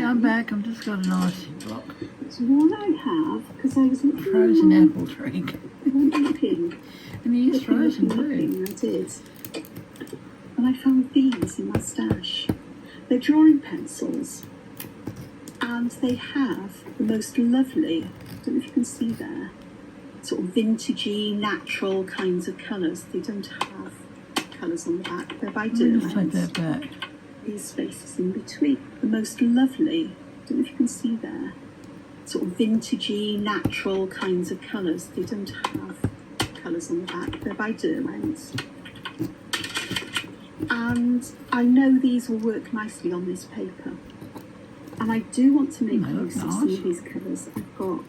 I'm back. I've just got an icy block. So what I have, because I was looking Frozen apple drink. I went looking. And you use frozen too. I did. And I found these in my stash. They're drawing pencils. And they have the most lovely, I don't know if you can see there, sort of vintagey, natural kinds of colours. They don't have colours on the back. They're by Doodle. Just take that back. These spaces in between. The most lovely, I don't know if you can see there, sort of vintagey, natural kinds of colours. They don't have colours on the back. They're by Doodle. And I know these will work nicely on this paper. And I do want to make use of some of these colours. I've got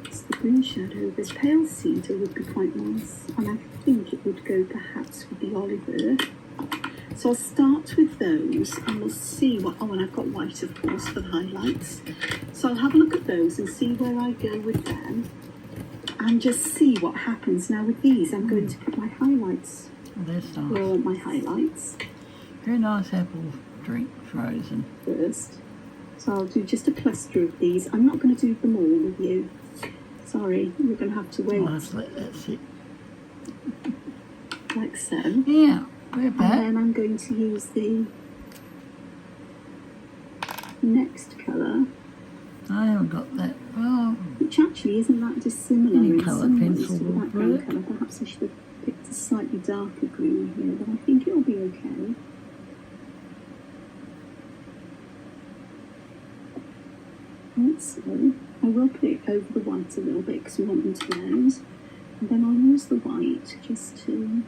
the green shadow. This pale cedar would be quite nice. And I think it would go perhaps with the olive earth. So I'll start with those and we'll see what... Oh, and I've got white, of course, for the highlights. So I'll have a look at those and see where I go with them. And just see what happens. Now with these, I'm going to put my highlights. Oh, that's nice. Where are my highlights? Very nice apple drink, frozen. First. So I'll do just a cluster of these. I'm not going to do them all with you. Sorry, you're going to have to wait. I'll just let that sit. Like so. Yeah, we're back. And then I'm going to use the next colour. I haven't got that. Well, which actually isn't that dissimilar. Any in colour some ways pencil to the will background work. colour. Perhaps I should have picked a slightly darker green here, but I think it'll be okay. So I will put it over the white a little bit because we want them to blend. And then I'll use the white just to...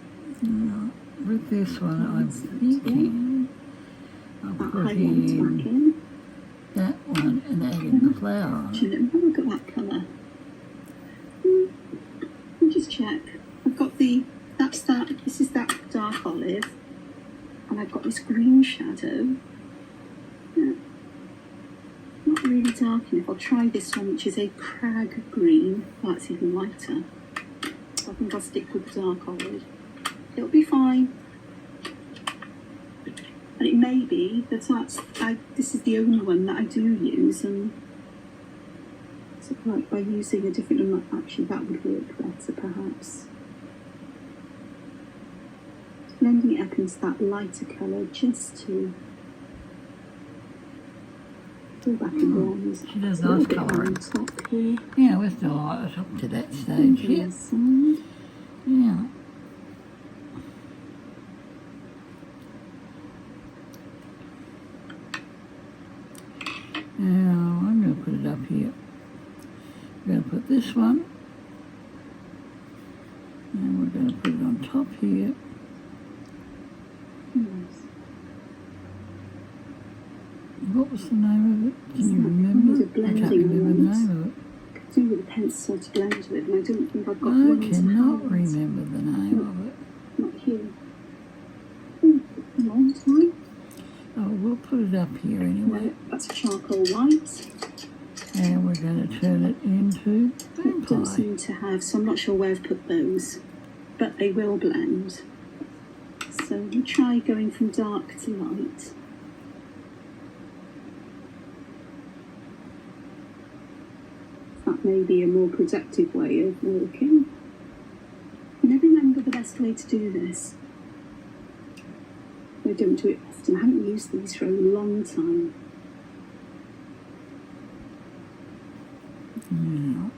with this one, I'm thinking I'll put in that one and add in the flower on it. Actually, let me have a look at that colour. Let me just check. I've got this is that dark olive. And I've got this green shadow. Yeah. Not really dark enough. I'll try this one, which is a crag green. Oh, it's even lighter. I think I'll stick with the dark olive. It'll be fine. And it may be that this is the only one that I do use, and so like by using a different one, actually that would work better perhaps. Blending it up into that lighter colour just to go back and bronze. She does nice colouring. Yeah, we're still up to that stage yet. Yeah. Now, I'm going to put it up here. We're going to put this one. And we're going to put it on top here. Nice. What was the name of it? Can you remember? I can't remember the name of it. Could do with a pencil to blend with, and I don't think I've got I one to cannot hand. remember the name of it. Not here. A long time. Oh, we'll put it up here anyway. No, that's a charcoal white. And we're going to turn it into Don't vampire. seem to have, so I'm not sure where I've put those, but they will blend. So we'll try going from dark to light. That may be a more productive way of working. I never remember the best way to do this. I don't do it often. I haven't used these for a long time. Yeah.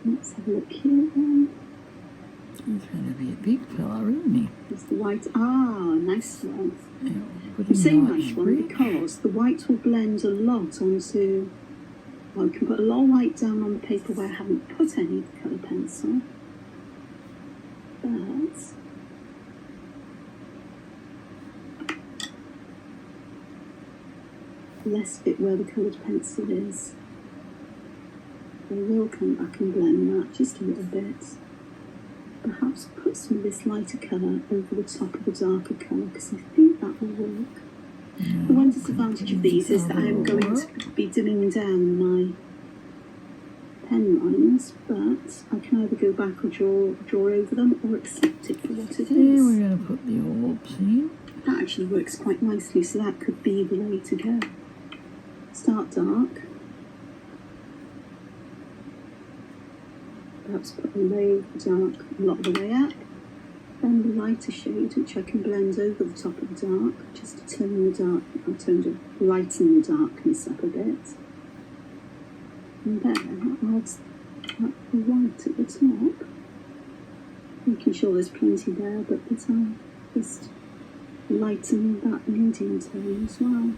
Let's have a look here then. He's going to be a big fella, isn't he? There's the white. Ah, nice one. Yeah, I'm saying nice one because the white will blend a lot onto... Well, I can put a lot of white down on the paper where I haven't put any colour pencil. But... less bit where the coloured pencil is. I will come back and blend that just a little bit. Perhaps put some of this lighter colour over the top of the darker colour because I think that will work. Yeah, The one disadvantage of these is that I am going to be dimming down my pen lines, but I can either go back or draw over them or accept it for what it is. Yeah, we're going to put the all bulb scene. That actually works quite nicely, so that could be the way to go. Start dark. Perhaps put a layer of the dark a lot of the way up. Then the lighter shade, which I can blend over the top of the dark, just to turn the dark, lighten the darkness up a bit. And then I'll add the white at the top, making sure there's plenty there, but that I'll just lighten that medium tone as well.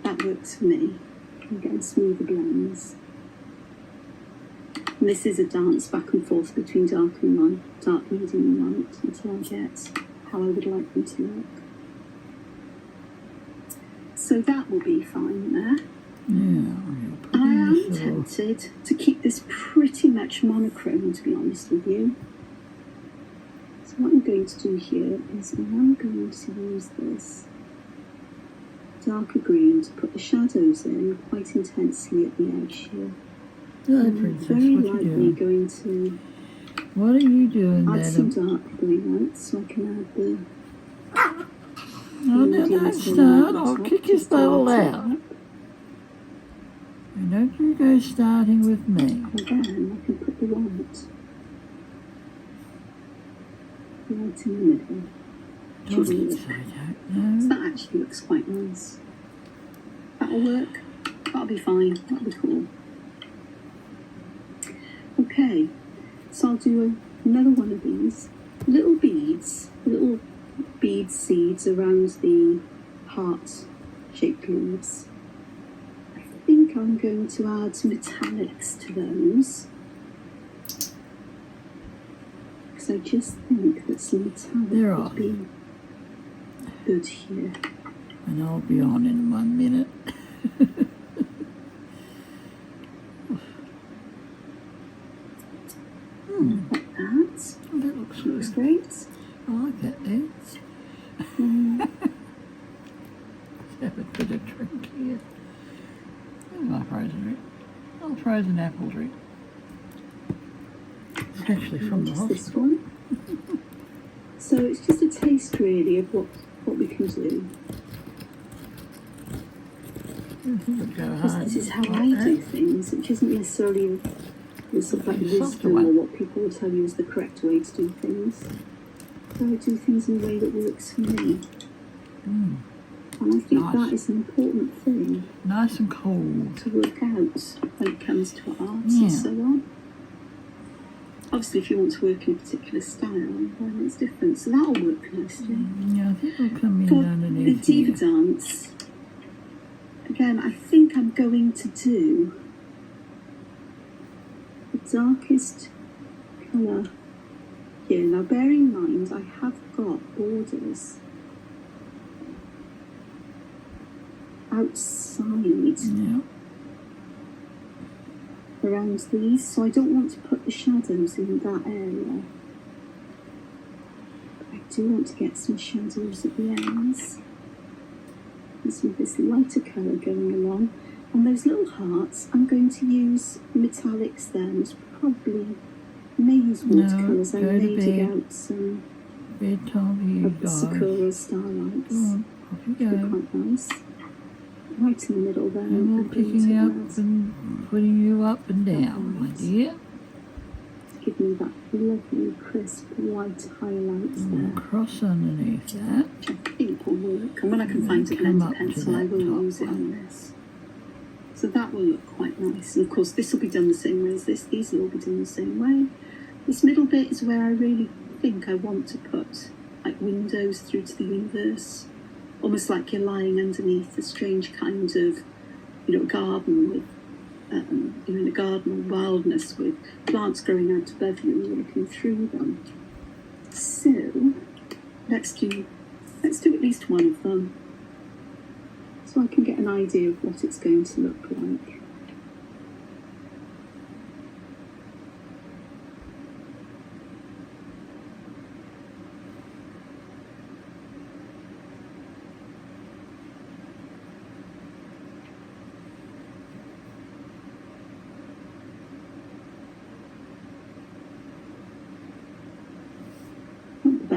That works for me. I'm getting smoother blends. And this is a dance back and forth between dark and light, dark, medium and light, until I get how I would like them to look. So that will be fine there. Yeah. I am tempted to keep this pretty much monochrome, to be honest with you. So what I'm going to do here is I am going to use this darker green to put the shadows in quite intensely at the edge here. Good, I'm Princess. very What you lightly doing? going to What are you doing, add some madam? dark green out so I can add the Oh, no, don't start. I'll kick his bottle out. And don't you go starting with me. And then I can put the white right in the middle. Don't say don't So know. that actually looks quite nice. That'll work. That'll be fine. That'll be cool. Okay, so I'll do another one of these little bead seeds around the heart-shaped leaves. I think I'm going to add metallics to those, because I just think that some metallic They're would off. be good here. And I'll be on in 1 minute. Like that. Oh, that looks Looks good. great. I like that, Eds. Have a bit of drink here. Oh, my frozen drink. Oh, frozen apple drink. It's actually from the Just this hospital. one. So it's just a taste really of what we can do. Would go Because hard. this is how I do things, which isn't necessarily the sort of like The softer wisdom or one. what people will tell you is the correct way to do things. So I do things in a way that works for me. Mm. And I think Nice. that is an important thing Nice and cold. to work out when it comes to art Yeah. and so on. Obviously, if you want to work in a particular style, then it's different. So that'll work nicely. Yeah, I think it'll come in For the underneath diva here. dance, again, I think I'm going to do the darkest colour here. Now, bear in mind, I have got borders outside Yeah. around these, so I don't want to put the shadows in that area. But I do want to get some shadows at the ends. And some of this lighter colour going along. And those little hearts, I'm going to use metallics then. It's probably, I may use watercolours. I go to may dig bed. out some Bedtime for you of the guys. Sakura Go starlights. on, off you They're go. quite nice. Right in the middle there. And we're I'm going picking to you up add and putting you up and down, my dear. to give me that lovely crisp white highlights And there. we'll cross underneath that. Which I think will work. And when I can And find then a come blender up to pencil, I that will top use it one. on this. So that will look quite nice. And of course, this will be done the same way as this. These will all be done the same way. This middle bit is where I really think I want to put like windows through to the universe. Almost like you're lying underneath a strange kind of, garden with, you're in a garden of wildness with plants growing out above you and you're looking through them. So, let's do at least one of them, so I can get an idea of what it's going to look like.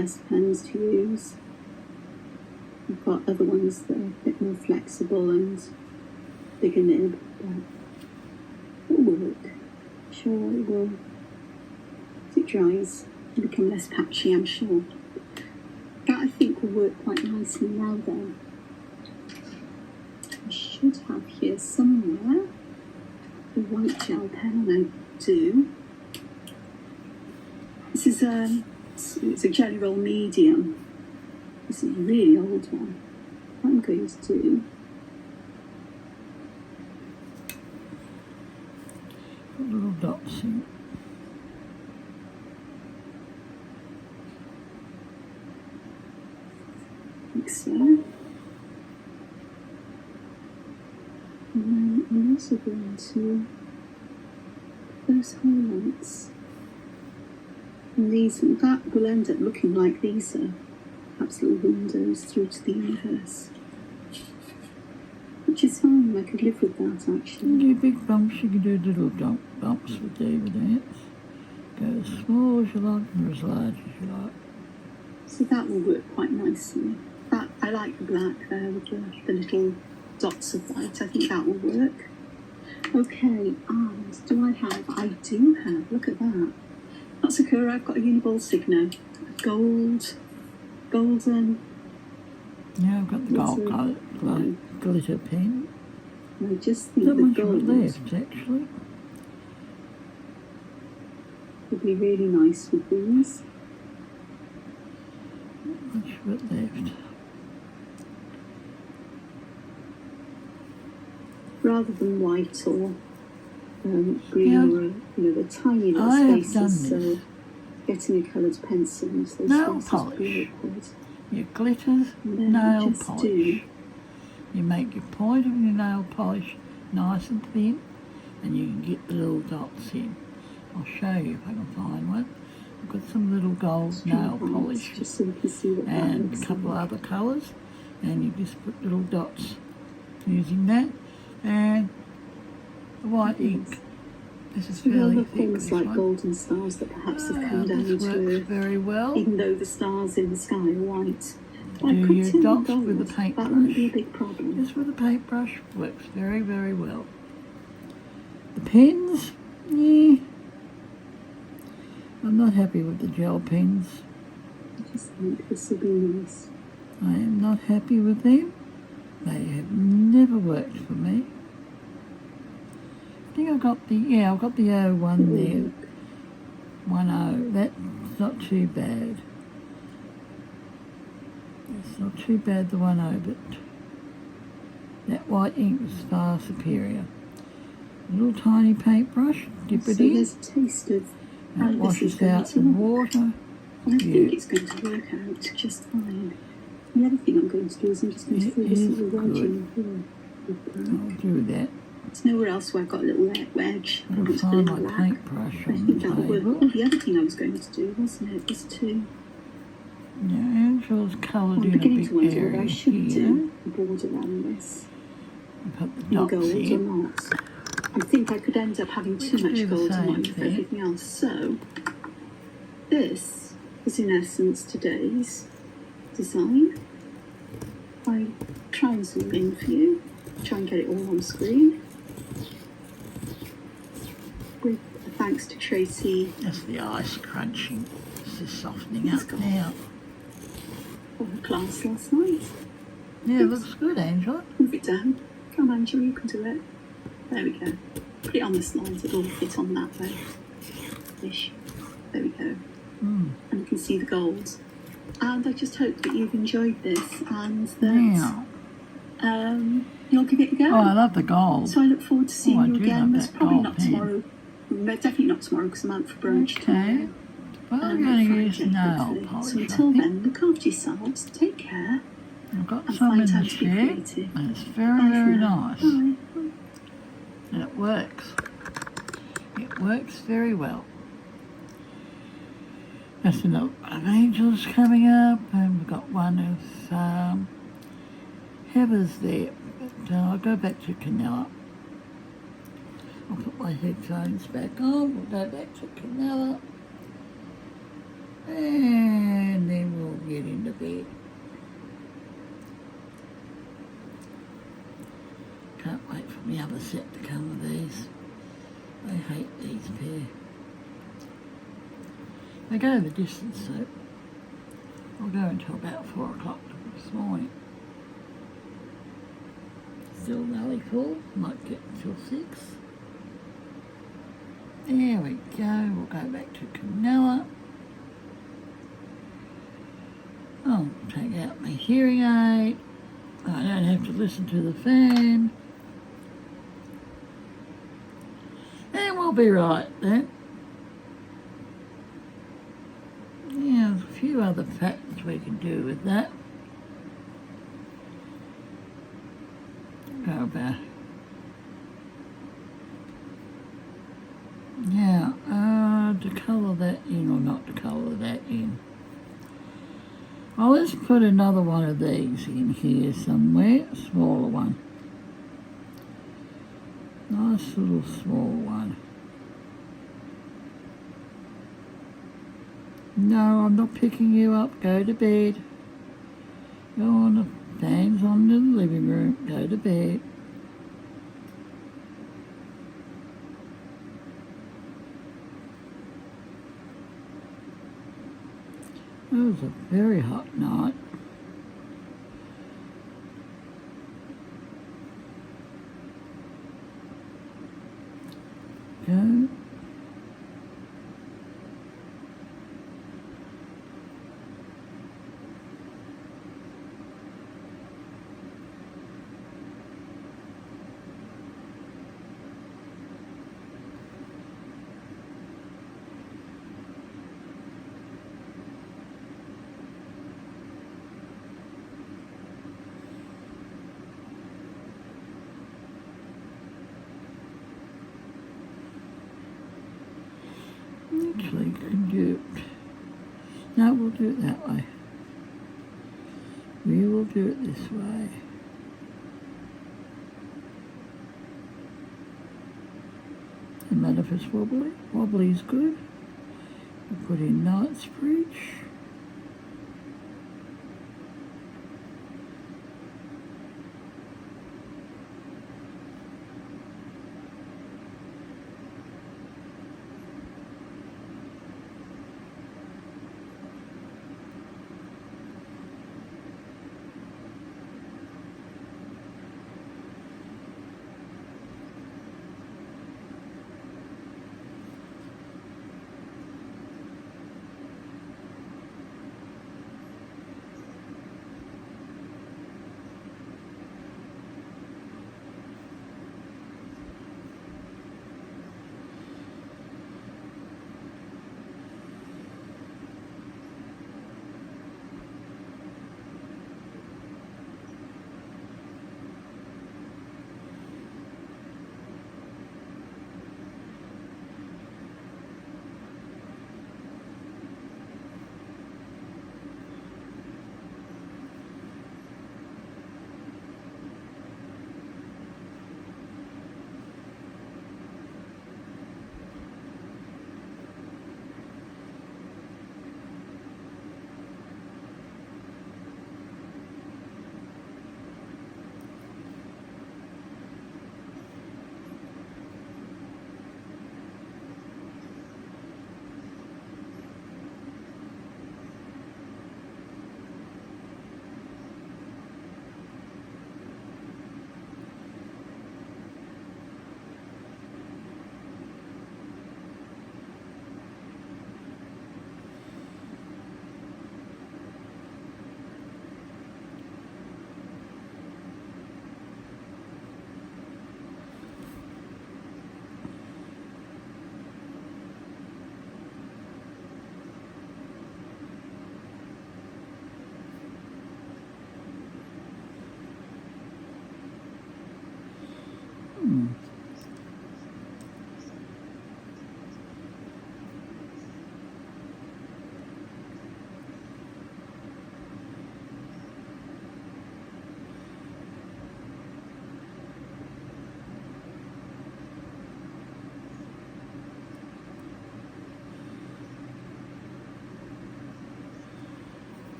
best pens to use. I've got other ones that are a bit more flexible and bigger nib, but it'll work. Sure it will. As it dries, it'll become less patchy, I'm sure. That I think will work quite nicely now then. I should have here somewhere a white gel pen, and I do. This is it's a Jelly Roll medium. This is a really old one. What I'm going to do, Put little dots in. like so. And then I'm also going to put those highlights. And that will end up looking like these are perhaps little windows through to the universe. Which is fine, I could live with that You actually. can do big bumps, you can do little bumps with DVD. Go as small as you like or as large as you like. So that will work quite nicely. That I like the black there with the little dots of white. I think that will work. Okay, and do I have? I do have. Look at that. That's Sakura. I've got a Uniball Signo, golden. Yeah, I've got the gold Glitter. colour glitter pen. I just think Not the much of it gold left, actually. would be really nice with these. Not much of it left. Rather than white or green Yeah. or the tiny little I have spaces. done this. So getting a coloured pencil into those Nail spaces would polish. be awkward. Your glitters, And then nail just polish. do You make your point of your nail polish nice and thin, and you can get the little dots in. I'll show you if I can find one. I've got some little gold nail highlights, polish just so you can see what that and a looks couple like. other colours, and you just put little dots using that, and the white ink. This is So there fairly are thick. things This like one. golden stars that perhaps have come down This into works earth, very well. even though the stars in the sky are white. I Do could your turn dots gold. with a That wouldn't be a paintbrush. big problem. This with a paintbrush works very, very well. The pens, yeah. I'm not happy with the gel pens. I just think this will be nice. I am not happy with them. They have never worked for me. I think I've got the O1 there. 1O. That's not too bad. It's not too bad, the 1O, but that white ink is far superior. A little tiny paintbrush, dip So it in, there's a taste of how and it this is washes going out to the look. water. And I Yeah. think it's going to work out just fine. The other thing I'm going to do is I'm just going to It fill this is little wedge good. in here with black. I'll do that. There's nowhere else where I've got a little wedge. I I'll want to put find in my black. paintbrush I on think the that will work. table. Oh, the other thing I was going to do, wasn't it, was to... Yeah, Angela's coloured I'm in a beginning big to wonder whether area I should here. do a border around this And put the in dots gold or in. not. I think I could end up having too We could much do the gold in same mine for thing. everything else. So, this is in essence today's design. I try and zoom in for you, try and get it all on screen. With thanks to Tracy That's the ice crunching. This is softening It's up gone. now. for her class last night. Yeah, it looks good, Angela. Move it down. Come on, Angela, you can do it. There we go. Put it on the slide, it'll fit on that way. Ish. There we go. Mm. And you can see the gold. And I just hope that you've enjoyed this and that Yeah. you'll give it a go. Oh, I love the gold. So I look forward to seeing I you do again. love That's that probably gold not pen. tomorrow. Definitely not tomorrow because I'm out for brunch Okay. tomorrow. Well, I'm Friday, going to use nail hopefully. polish. So I until think. then, look after yourselves. Take care. I've got and some find in the time to be shed, creative. and it's very, Bye very for now. nice. Bye. And it works. It works very well. That's another one of Angel's coming up, and we've got one of Heather's there. But I'll go back to Canella. I'll put my headphones back on. We'll go back to Canella. And then my other set to colour these. I hate these pair. They go the distance, so I'll go until about 4 o'clock this morning. Still nearly full, might get until 6. There we go, we'll go back to Canella. I'll take out my hearing aid. I don't have to listen to the fan. And we'll be right then. Yeah, there's a few other patterns we can do with that. Go about. Now, to colour that in or not to colour that in. Well, let's put another one of these in here somewhere, a smaller one. Nice little small one. No, I'm not picking you up. Go to bed. Go on, the fan's on in the living room. Go to bed. It was a very hot night. Go. Actually, can do it. No, we'll do it that way. We will do it this way. Doesn't matter if it's wobbly. Wobbly is good. We'll put in Knightsbridge.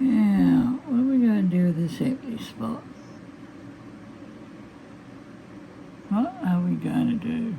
Now, what are we going to do with this empty spot? going to do.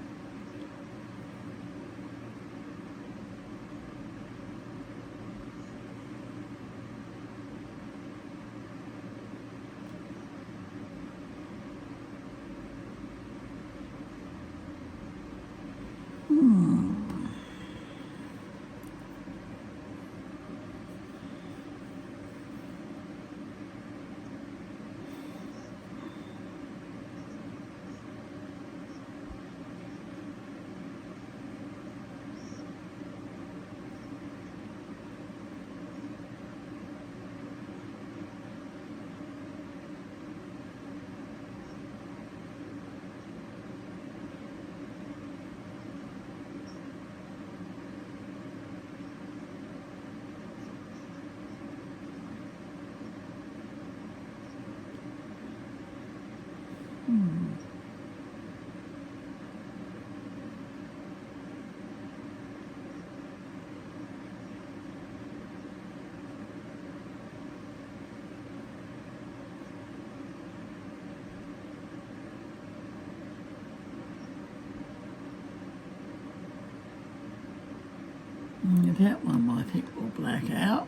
That one I think will black out.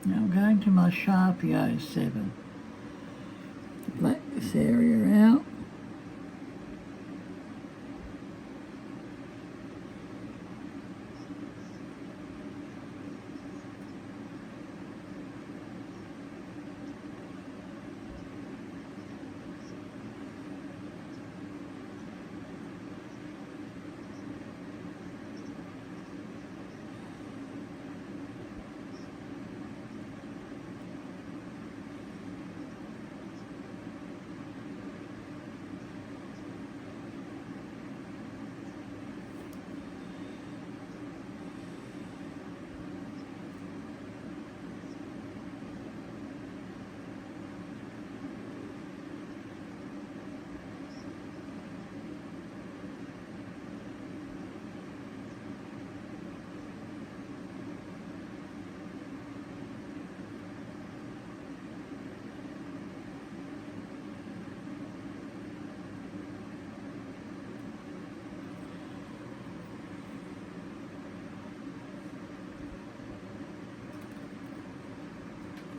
Now I'm going to my Sharpie 07 to black this area out.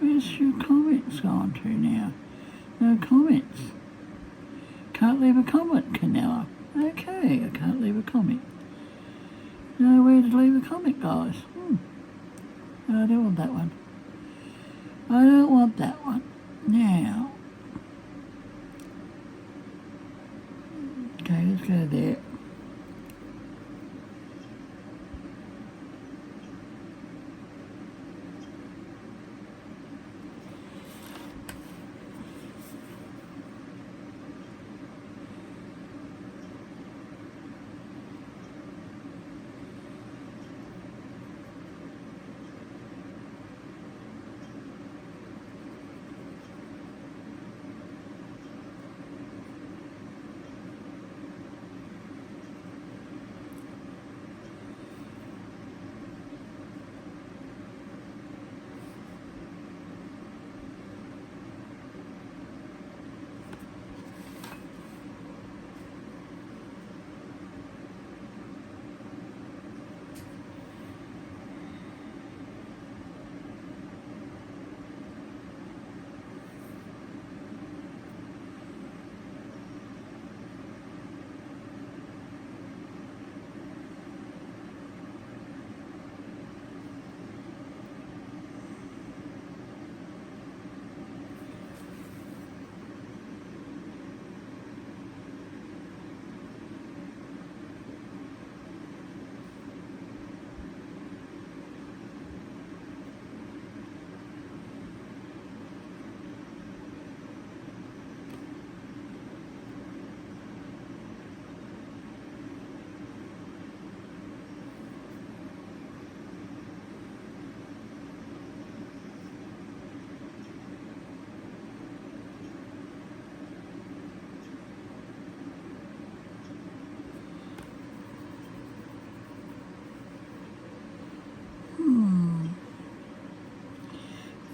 Where's your comments gone to now? No comments. Can't leave a comment, Canella. Okay, I can't leave a comment. Nowhere to leave a comment, guys. No, I don't want that one. I don't want that one. Now. Okay, let's go there.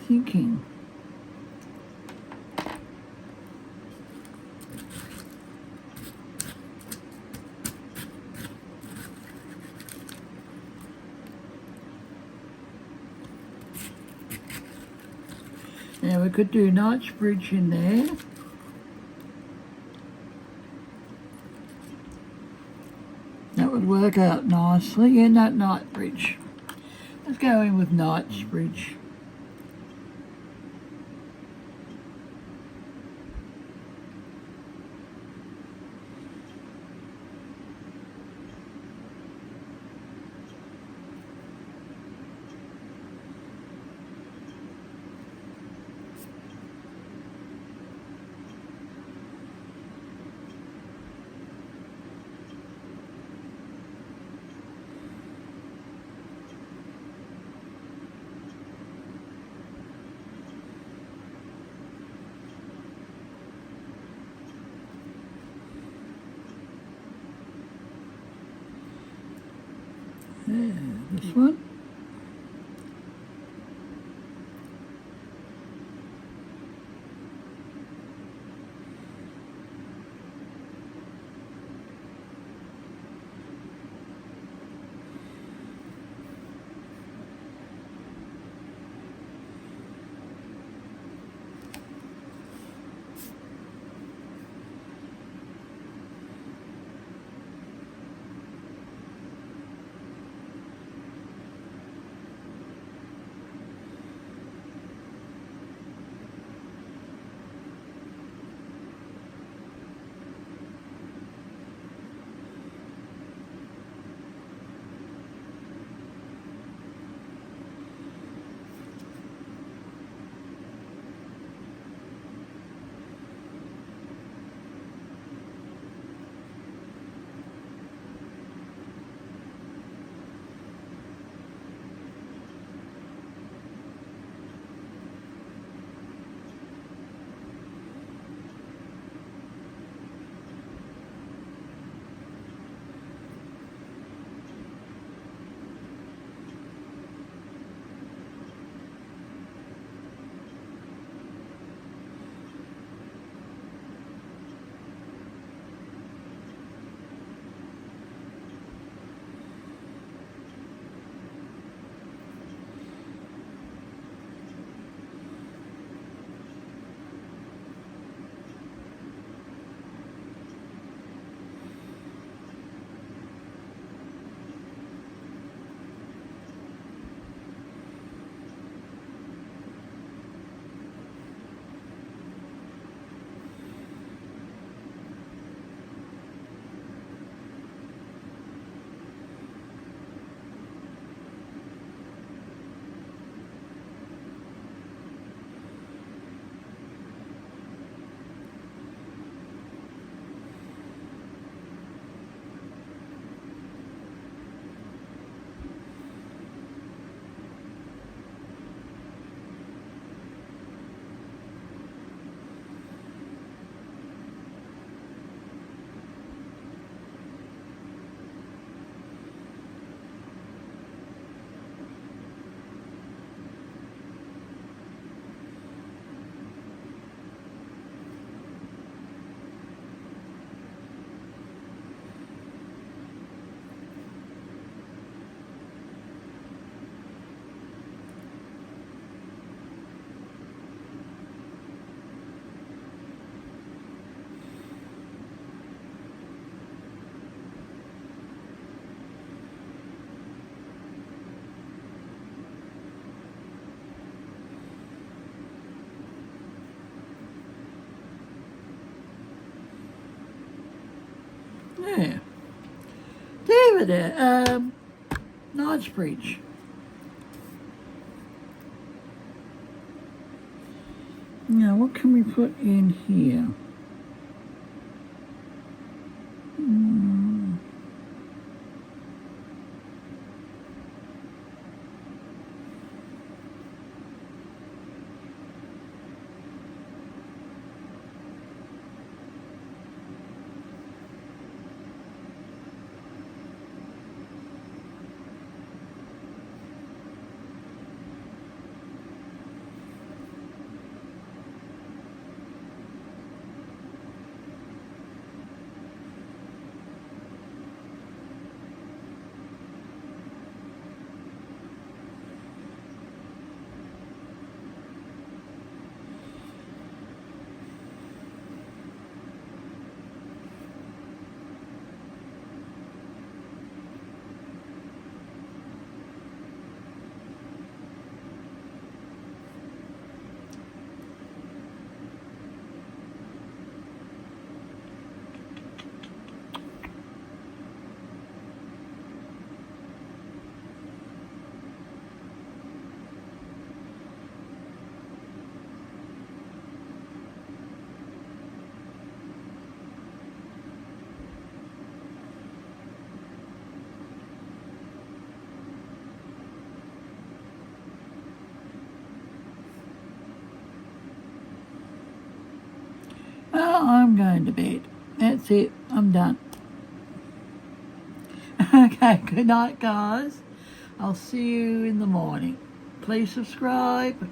Thinking. we could do Knightsbridge in there. That would work out nicely. Yeah, no, Knightsbridge. Let's go in with Knightsbridge. Yeah, this one. Yeah. There. Knightsbridge. Now, what can we put in here? I'm going to bed. That's it. I'm done. Okay, good night, guys. I'll see you in the morning. Please subscribe.